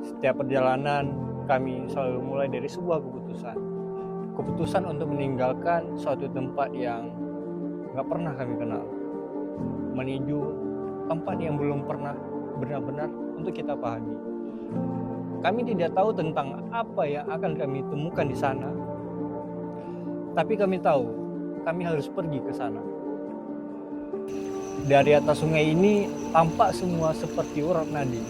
Setiap perjalanan kami selalu mulai dari sebuah keputusan untuk meninggalkan suatu tempat yang gak pernah kami kenal, menuju tempat yang belum pernah benar-benar untuk kita pahami. Kami tidak tahu tentang apa yang akan kami temukan di sana, tapi kami tahu kami harus pergi ke sana. Dari atas sungai ini tampak semua seperti urat nadi,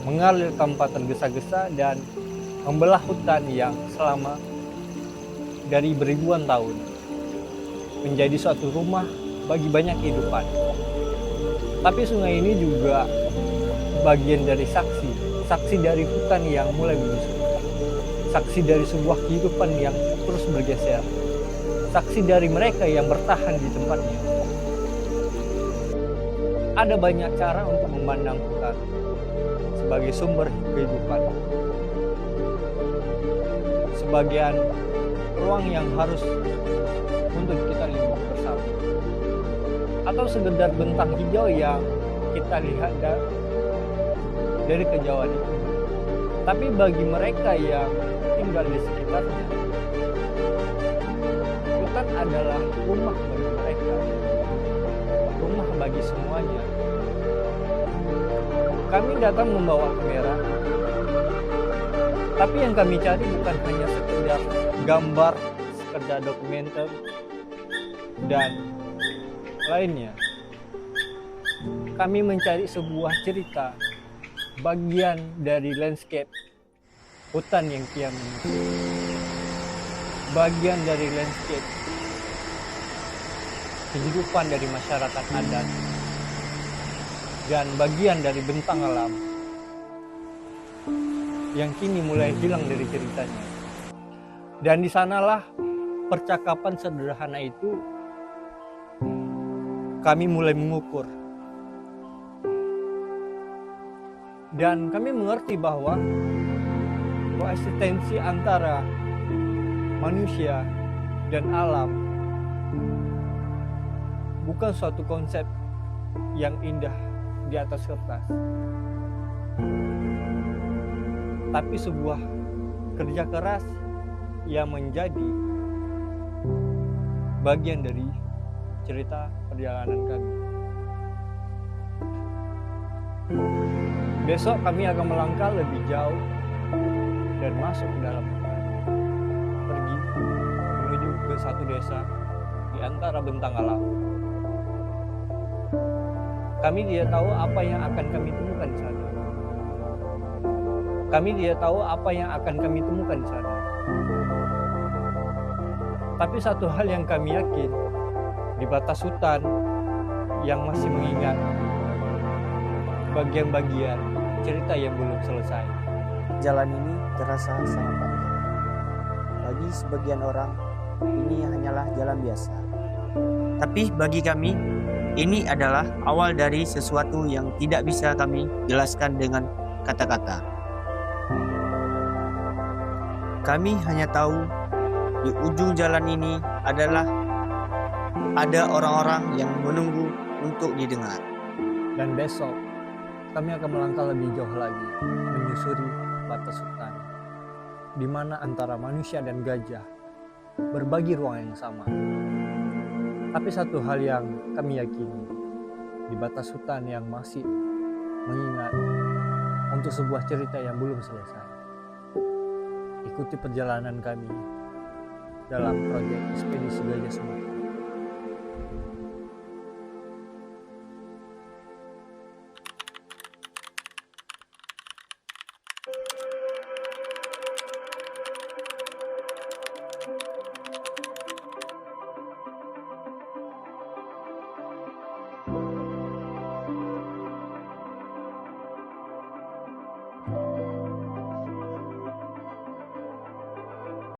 mengalir tanpa tergesa-gesa dan membelah hutan yang selama dari beribuan tahun menjadi suatu rumah bagi banyak kehidupan. Tapi sungai ini juga bagian dari saksi dari hutan yang mulai menyusut, saksi dari sebuah kehidupan yang terus bergeser, saksi dari mereka yang bertahan di tempatnya. Ada banyak cara untuk memandang hutan sebagai sumber kehidupan, sebagian ruang yang harus untuk kita lindungi bersama, atau sekedar bentang hijau yang kita lihat dari kejauhan itu. Tapi bagi mereka yang tinggal di sekitarnya, hutan adalah rumah bagi mereka, rumah bagi semuanya. Kami datang membawa kamera, tapi yang kami cari bukan hanya sekedar gambar, sekedar dokumenter dan lainnya. Kami mencari sebuah cerita, bagian dari landscape hutan yang kian menyusut, bagian dari landscape kehidupan dari masyarakat adat, dan bagian dari bentang alam yang kini mulai hilang dari ceritanya. Dan di sanalah percakapan sederhana itu kami mulai mengukur. Dan kami mengerti bahwa koeksistensi antara manusia dan alam bukan suatu konsep yang indah di atas kertas, tapi sebuah kerja keras yang menjadi bagian dari cerita perjalanan kami. Besok kami akan melangkah lebih jauh dan masuk ke dalam hutan, pergi menuju ke satu desa di antara bentang alam. Kami tidak tahu apa yang akan kami temukan di sana. Kami tidak tahu apa yang akan kami temukan di sana. Tapi satu hal yang kami yakin, di batas hutan yang masih mengingat bagian-bagian cerita yang belum selesai. Jalan ini terasa sangat panjang. Bagi sebagian orang, ini hanyalah jalan biasa. Tapi bagi kami, ini adalah awal dari sesuatu yang tidak bisa kami jelaskan dengan kata-kata. Kami hanya tahu di ujung jalan ini adalah ada orang-orang yang menunggu untuk didengar. Dan besok kami akan melangkah lebih jauh lagi, menyusuri batas hutan, di mana antara manusia dan gajah berbagi ruang yang sama. Tapi satu hal yang kami yakini, di batas hutan yang masih mengingat untuk sebuah cerita yang belum selesai. Ikuti perjalanan kami dalam proyek Ekspedisi Gajah Sumatera.